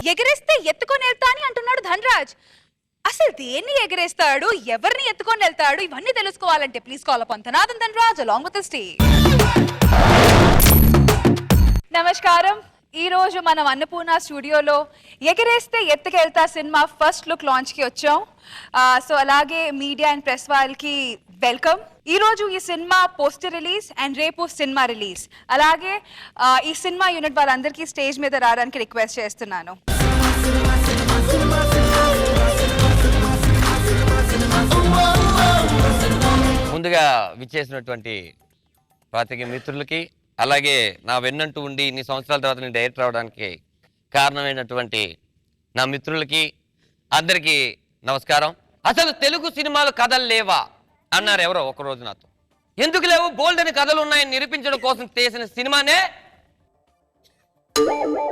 ఎగరేస్తే ఎత్తుకొని వెళ్తా అని అంటున్నాడు ధనరాజ్. అసలు దేన్ని ఎగరేస్తాడు, ఎవరిని ఎత్తుకొని వెళ్తాడు, ఇవన్నీ తెలుసుకోవాలంటే ప్లీజ్ కాల్ అపాన్ ధనాథన్ Dhanraj along with the stage. నమస్కారం. ఈ రోజు మనం అన్నపూర్ణ స్టూడియోలో ఎగరేస్తే ఎత్తుకెళ్తా సినిమా ఫస్ట్ లుక్ లాంచ్ కి వచ్చాం. సో అలాగే మీడియా అండ్ ప్రెస్ వాళ్ళకి వెల్కమ్. ఈ రోజు ఈ సినిమా పోస్టర్ రిలీజ్ అండ్ రేపు సినిమా రిలీజ్. అలాగే ఈ సినిమా యూనిట్ వాళ్ళందరికీ స్టేజ్ మీద రావడానికి రిక్వెస్ట్ చేస్తున్నాను. ముందుగా విచ్చేసినటువంటి పాత్రికేయ మిత్రులకి, అలాగే నా వెన్నంటూ ఉండి ఇన్ని సంవత్సరాల తర్వాత నేను డైరెక్టర్ అవడానికి కారణమైనటువంటి నా మిత్రులకి అందరికీ నమస్కారం. అసలు తెలుగు సినిమాలు కథలు లేవా అన్నారు ఎవరో ఒకరోజు నాతో. ఎందుకు లేవు, బోల్డ్ అని కథలు ఉన్నాయని నిరూపించడం కోసం చేసిన సినిమానే.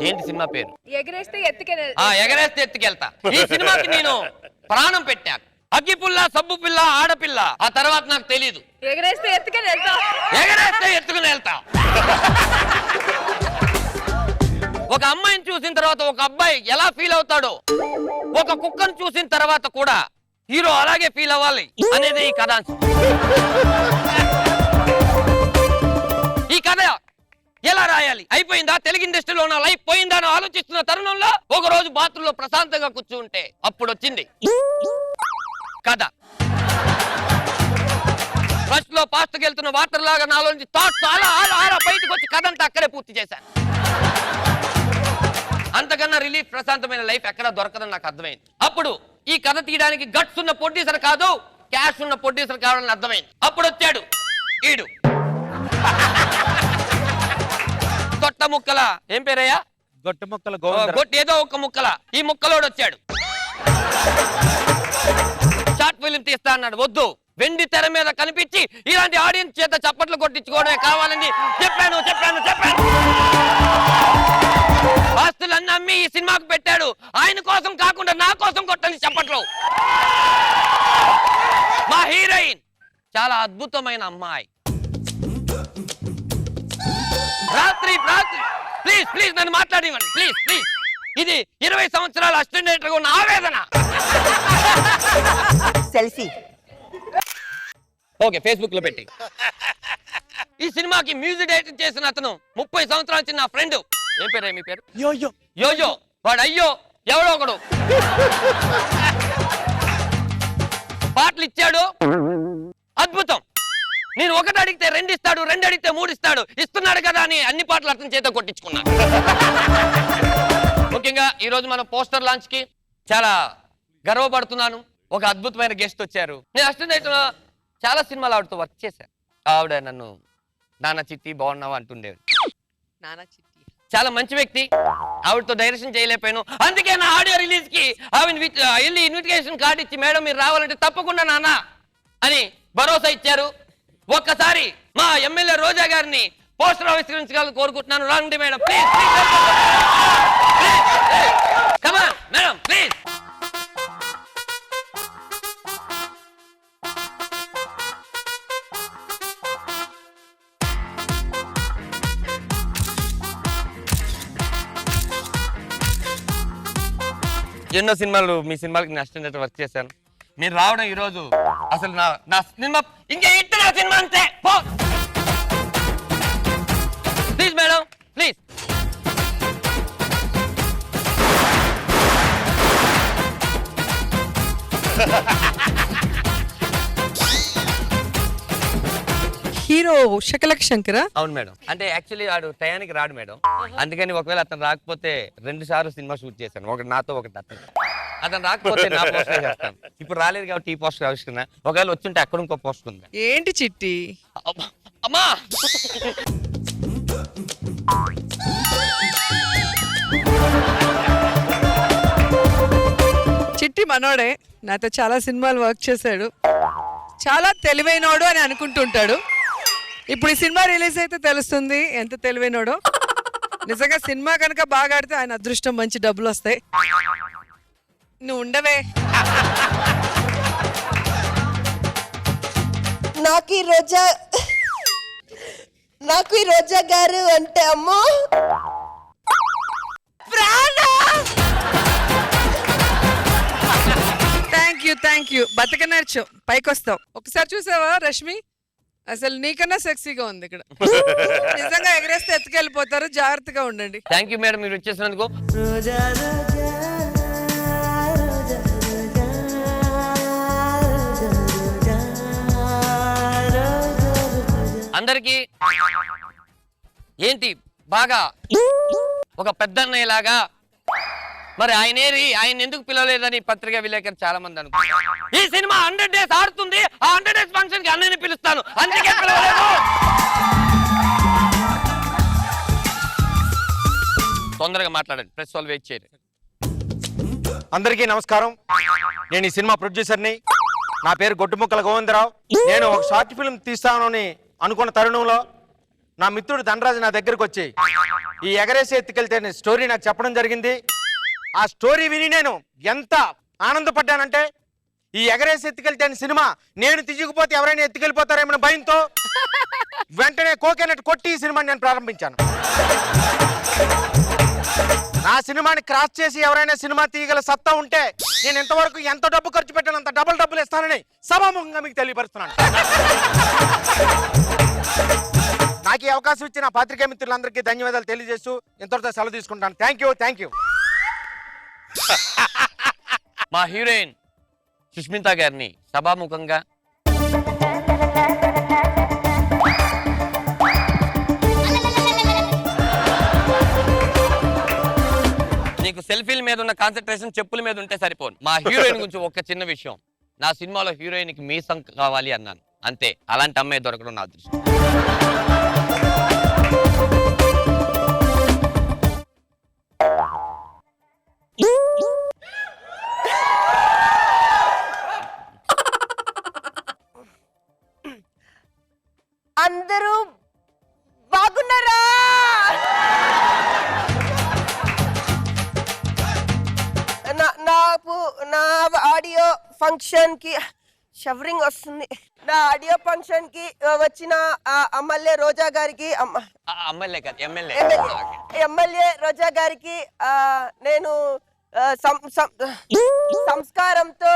ఏంటి సినిమా పేరు? ఎగరేస్తే ఎత్తుకెళ్తా. ఈ సినిమాకి నేను ప్రాణం పెట్టాను. అగ్గిపుల్ల, సబ్బు పిల్ల, ఆడపిల్ల. ఆ తర్వాత నాకు తెలీదు. ఎగరేస్తే ఎత్తుకుని వెళ్తా. ఒక అమ్మాయిని చూసిన తర్వాత ఒక అబ్బాయి ఎలా ఫీల్ అవుతాడో, ఒక కుక్కను చూసిన తర్వాత కూడా హీరో అలాగే ఫీల్ అవ్వాలి అనేది ఈ కథ. ఈ కథ ఎలా రాయాలి, అయిపోయిందా, తెలుగు ఇండస్ట్రీలో నా లైఫ్ పోయిందా అని ఆలోచిస్తున్న తరుణంలో ఒక రోజు బాత్రూంలో ప్రశాంతంగా కూర్చుంటే అప్పుడు వచ్చింది కథ. ఫస్ట్ లో పాస్ట్కి వెళ్తున్న వాటర్ లాగా నాలో నుంచి థాట్స్ అలా బయటకు వచ్చి కథ అంతా అక్కడే పూర్తి చేశాను. అంతకన్నా రిలీఫ్, ప్రశాంతమైన లైఫ్ ఎక్కడా దొరకదని నాకు అర్థమైంది. అప్పుడు ఈ కథ తీయడానికి గట్స్ ఉన్న ప్రొడ్యూసర్ కాదు, క్యాష్ ఉన్న ప్రొడ్యూసర్ కావాలని అర్థమైంది. అప్పుడు వచ్చాడు ఈడు. గొట్ట ముక్కల, ఏం పేరయ్యా? గొట్ట ముక్కల గొట్ట ఏదో ఒక ముక్కల. ఈ ముక్కలోడు వచ్చాడు. షార్ట్ ఫిల్మ్ తీస్తా అన్నాడు. వద్దు, వెండి తెర మీద కనిపించి ఇలాంటి ఆడియన్స్ చేత చప్పట్లు కొట్టించుకోవడమే కావాలని చెప్పాను. ఆస్తులన్నీ అమ్మి ఈ సినిమాకు పెట్టాడు. ఆయన కోసం కాకుండా నా కోసం కొట్టని చప్పట్లు. మా హీరోయిన్ చాలా అద్భుతమైన అమ్మాయి. రాత్రి ప్లీజ్ నన్ను మాట్లాడివ్వండి, ప్లీజ్. ఇది 20 సంవత్సరాల అసిస్టెంట్ ఉన్న ఆవేదన. సెల్ఫీ ఓకే, ఫేస్బుక్ లో పెట్టి. ఈ సినిమాకి మ్యూజిక్ డైరెక్టర్ చేసిన అతను 30 సంవత్సరాల చిన్న నా ఫ్రెండ్. ఏం పేరు? మీ పేరు? యోయో. వాడు అయ్యో ఎవడో ఒకడు పాటలు ఇచ్చాడు. అద్భుతం. నేను ఒకటి అడిగితే 2 ఇస్తాడు, 2 అడిగితే 3 ఇస్తాడు. ఇస్తున్నాడు కదా అని అన్ని పాటలు అతని చేత కొట్టించుకున్నాను. ముఖ్యంగా ఈ రోజు మనం పోస్టర్ లాంచ్ కి చాలా గర్వపడుతున్నాను. ఒక అద్భుతమైన గెస్ట్ వచ్చారు. నేను అసిస్టెంట్ చాలా సినిమాలు ఆవిడతో వర్క్ చేశాను. ఆవిడ నన్ను నాన్న చిట్టి బాగున్నావా అంటుండేది. చాలా మంచి వ్యక్తి. ఆవిడతో డైరెక్షన్ చేయలేకపోయాను. అందుకే నా ఆడియో రిలీజ్ కి ఆవిడ వెళ్ళి ఇన్విటేషన్ కార్డు ఇచ్చి, మేడం మీరు రావాలంటే తప్పకుండా నాన్న అని భరోసా ఇచ్చారు. ఒక్కసారి మా ఎమ్మెల్యే రోజా గారిని పోస్టర్ ఆవిష్కరించాలని కోరుకుంటున్నాను. రండి madam, please. Come on madam, please. ఎన్నో సినిమాలు, మీ సినిమాలకి నేను అసిస్టెంట్ వర్క్ చేశాను. నేను రావడం ఈరోజు అసలు నా సినిమా ఇంకా ఇట్ట నా సినిమా అంతే. Please madam, please. Hero Shakalaka శంకరా? అవును మేడం. అంటే యాక్చువల్లీ వాడు టయానికి రాడు మేడం. అందుకని ఒకవేళ అతను రాకపోతే 2 సార్లు సినిమా షూట్ చేశాను. ఒకటి నాతో, ఒకటి అతను రాకపోతే నా పోస్టర్ చేస్తాను. ఇప్పుడు రాలేదు కాబట్టి ఈ పోస్టర్ ఆవిష్కరణ. ఒకవేళ వచ్చుంటే అక్కడ ఇంకో పోస్టర్ ఉంది. ఏంటి చిట్టి? అమ్మా చిట్టి మనోడే, నాతో చాలా సినిమాలు వర్క్ చేశాడు. చాలా తెలివైనోడు అని అనుకుంటుంటాడు. ఇప్పుడు ఈ సినిమా రిలీజ్ అయితే తెలుస్తుంది ఎంత తెలివైనోడో. నిజంగా సినిమా కనుక బాగా ఆడితే ఆయన అదృష్టం, మంచి డబ్బులు వస్తాయి. నువ్వు ఉండవే. నాకు ఈ రోజా గారు అంటే అమ్మో ప్రాణం. Thank you. బతకనర్చు పైకి వస్తావు. ఒకసారి చూసావా రష్మి, అసలు నీకన్నా సెక్సీగా ఉంది ఇక్కడ. నిజంగా ఎగరేస్తే ఎత్తుకెళ్ళిపోతారు, జాగ్రత్తగా ఉండండి. థ్యాంక్ యూ మేడం, మీరు వచ్చేసినందుకు. అందరికి ఏంటి బాగా ఒక పెద్దన్నయ్యలాగా, మరి ఆయన ఎందుకు పిలవలేదని పత్రికా విలేకరు చాలా మంది అనుకుంటారు. ఈ సినిమా 100 days ఆడుతుంది, ఆ 100 days ఫంక్షన్ కి అన్నయ్యని పిలుస్తాను, అందుకే పిలవలేదు. తొందరగా మాట్లాడండి, ప్రెస్ వాళ్ళు వెయిట్ చేయరు. అందరికీ నమస్కారం. నేను ఈ సినిమా ప్రొడ్యూసర్ని. నా పేరు గొడ్డుముక్కల గోవిందరావు. నేను ఒక షార్ట్ ఫిల్మ్ తీస్తానని అనుకున్న తరుణంలో నా మిత్రుడు ధనరాజు నా దగ్గరకు వచ్చి ఈ ఎగరేసి ఎత్తుకెళ్తే స్టోరీ నాకు చెప్పడం జరిగింది. ఆ స్టోరీ విని నేను ఎంత ఆనందపడ్డానంటే, ఈ ఎగరేసి ఎత్తుకెళ్తే సినిమా నేను తీయకపోతే ఎవరైనా ఎత్తుకెళ్ళిపోతారేమో భయంతో వెంటనే కోకేనట్ కొట్టి ఈ సినిమాని నేను ప్రారంభించాను. నా సినిమాని క్రాస్ చేసి ఎవరైనా సినిమా తీయగల సత్తా ఉంటే నేను ఇంతవరకు ఎంత డబ్బు ఖర్చు పెట్టాను అంత డబ్బులు ఇస్తానని సభాముఖంగా మీకు తెలియపరుస్తున్నాను. నాకు ఈ అవకాశం ఇచ్చిన పాత్రికేయ మిత్రులందరికీ ధన్యవాదాలు తెలియజేస్తూ ఇంతటితో సెలవు తీసుకుంటాను. Thank you. మా హీరోయిన్ సుష్మిత గారిని సభాముఖంగా నీకు సెల్ఫీల మీద ఉన్న కాన్సన్ట్రేషన్ చెప్పుల మీద ఉంటే సరిపోను. మా హీరోయిన్ గురించి ఒక చిన్న విషయం, నా సినిమాలో హీరోయిన్ కి మీసం కావాలి అన్నాను, అంతే. అలాంటి అమ్మాయి దొరకడం నా అదృష్టం. అందరూ బాగున్నారా? నా ఆడియో ఫంక్షన్ కి షవరింగ్ వస్తుంది. నా ఆడియో ఫంక్షన్ కి వచ్చిన ఎమ్మెల్యే రోజా గారికి, ఎమ్మెల్యే రోజా గారికి నేను సంస్కారంతో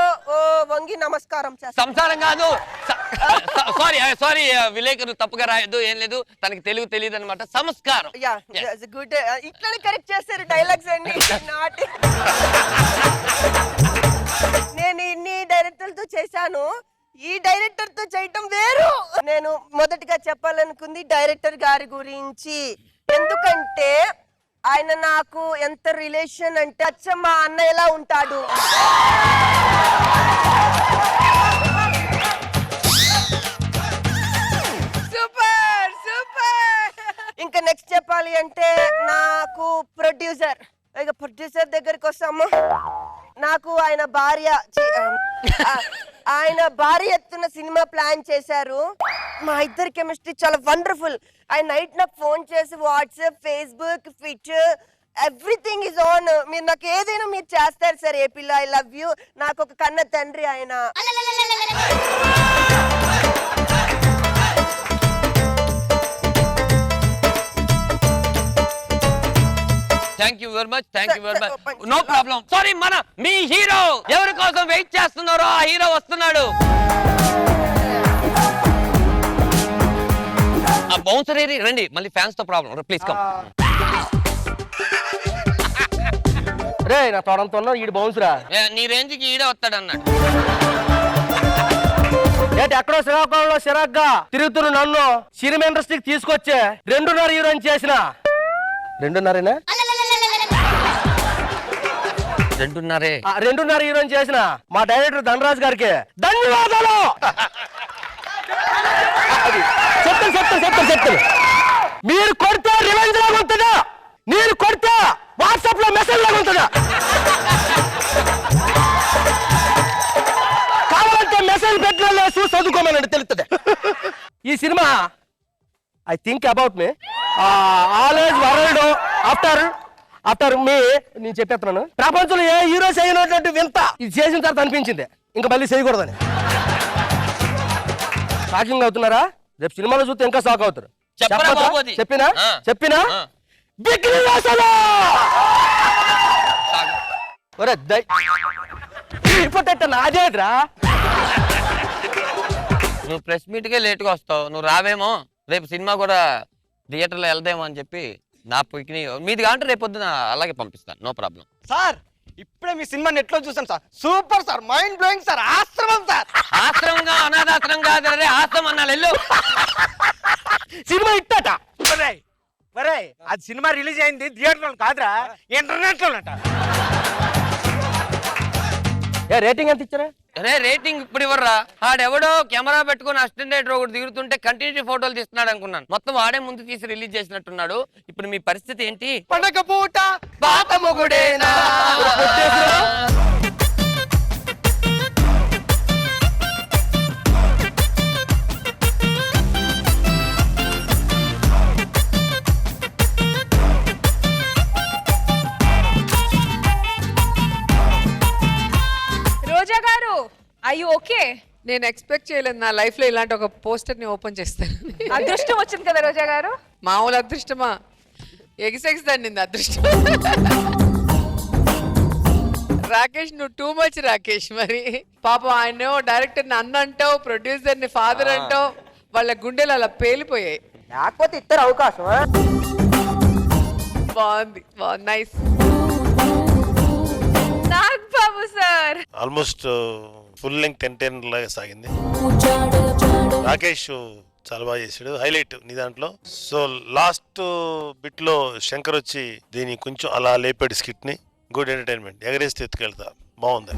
వంగి నమస్కారం చేస్తాను. సంసారం కాదు, సారీ విలేకరు తప్పుగా రాయద్దు, ఏం లేదు, తనకి తెలుగు తెలియదు అనమాట. సంస్కారం. గుడ్. ఇట్లనే కరెక్ట్ చేస్తారు డైలాగ్స్ అన్ని. నేను ఇన్ని డైరెక్టర్లతో చేశాను, ఈ డైరెక్టర్ తో చేయటం వేరు. నేను మొదటిగా చెప్పాలనుకుంది డైరెక్టర్ గారి గురించి. ఎందుకంటే ఆయన నాకు ఎంత రిలేషన్ అంటే అచ్చం మా అన్నయ్యలా ఉంటాడు. Super super. ఇంకా నెక్స్ట్ చెప్పాలి అంటే నాకు ప్రొడ్యూసర్ దగ్గరికి వస్తాము. నాకు ఆయన భార్య ఎత్తున సినిమా ప్లాన్ చేశారు. మా ఇద్దరి కెమిస్ట్రీ చాలా వండర్ఫుల్. ఆయన నైట్ నాకు ఫోన్ చేసి WhatsApp, Facebook, Twitter everything is on. మీరు నాకు ఏదైనా మీరు చేస్తారు సార్. ఏ పిల్ల, ఐ లవ్ యూ. నాకు ఒక కన్న తండ్రి ఆయన. Thank you very much. No problem. Sorry, మీ హీరో ఎవరి కోసం వెయిట్ చేస్తున్నారో ఆ హీరో వస్తున్నాడు. ఆ బౌన్సర్ ఏరి రండి, మళ్ళీ ఫ్యాన్స్ తో ప్రాబ్లం. Please come. రే నా తోడంతో ఈడు బౌన్సురా. నీ రేంజ్ కి ఈడే వస్తాడు అన్నాడు. ఏంటి ఎక్కడో శ్రీకాకుళంలో సిరాగ్గా తిరుగుతున్న నన్ను సినిమా ఇండస్ట్రీకి తీసుకొచ్చే 2.5 హీరోయిన్ చేసిన 2.5 హీరోయిన్ చేసిన మా డైరెక్టర్ ధనరాజ్ గారికి ధన్యవాదాలు. చెప్తాను. మీరు కొడితే రివెంజ్ లాగా ఉంటుందా, మీరు కొడితే వాట్సాప్ లో మెసేజ్ లాగా ఉంటుందా? కావాలంటే మెసేజ్ పెట్టిన చదువుకోమని తెలుస్తుంది. ఈ cinema I think about me, always world after me. నేను చెప్పేస్తున్నాను, ప్రపంచంలో ఏ హీరో చేయనటువంటి వింత ఇది చేసిన తర్వాత అనిపించింది ఇంకా మళ్ళీ చేయకూడదని. షాకింగ్ అవుతున్నారా? రేపు సినిమాలో చూస్తే ఇంకా షాక్ అవుతారు. చెప్పినా నాదేద్రా. నువ్వు ప్రెస్ మీట్కే లేట్గా వస్తావు, నువ్వు రావేమో, రేపు సినిమా కూడా థియేటర్లో వెళ్దామో అని చెప్పి నా పిక్ని మీది కాంటే రేపు పొద్దున అలాగే పంపిస్తాను, నో ప్రాబ్లం. సార్ ఇప్పుడే మీ సినిమా నెట్ లో చూసాను sir, super sir, mind blowing sir, ఆశ్రమం సార్. ఆశ్రమంగా అనాథాశ్రమం కాదు రే, ఆశ్రమం అన్నాను వెళ్ళు. సినిమా ఇట్టట. ఒరేయ్, అది సినిమా రిలీజ్ అయింది థియేటర్లో కాదురా, ఇంటర్నెట్ లో అంట. ఏ రేటింగ్ ఎంత ఇచ్చారా? అరే రేటింగ్ ఇప్పుడు ఇవ్వరా, ఆడెవడో కెమెరా పెట్టుకుని అసిస్టెంట్ డైరెక్టర్ ఒకటి దిగుతుంటే కంటిన్యూటీ ఫోటోలు తీస్తున్నాడు అనుకున్నాను, మొత్తం వాడే ముందు తీసి రిలీజ్ చేసినట్టున్నాడు. ఇప్పుడు మీ పరిస్థితి ఏంటి? పండగ పూట పాత మొగుడేనా? రోజా గారు, ఐ యు ఓకే? నేను ఎక్స్పెక్ట్ చేయలేదు నా లైఫ్ లో ఇలాంటి ఒక పోస్టర్ ని ఓపెన్ చేస్తాను. అదృష్టం వచ్చింది కదా రోజా గారు. మామూలు అదృష్టమా, ఎగిసెక్స్ దండింది అదృష్టం. రాకేష్ నువ్వు టూ మచ్ రాకేష్. మరి పాపం ఆయన డైరెక్టర్ ని అన్న అంటావు, ప్రొడ్యూసర్ ని ఫాదర్ అంటావు, వాళ్ళ గుండెలు అలా పేలిపోయాయి. లేకపోతే ఇద్దరు అవకాశం. బాగుంది, బాగుంది, నైస్. నాగ్ బాబు సార్, ఆల్మోస్ట్ ఫుల్ లెంగ్త్ 10-10 లాగా సాగింది. రాకేష్ చాలా బాగా చేశాడు, హైలైట్ నీ దాంట్లో. సో లాస్ట్ బిట్ లో శంకర్ వచ్చి దీన్ని కొంచెం అలా లేపాడు స్కిట్ ని. గుడ్ ఎంటర్టైన్మెంట్, ఎగరేస్తే ఎత్తుకెళ్తా, బాగుంది.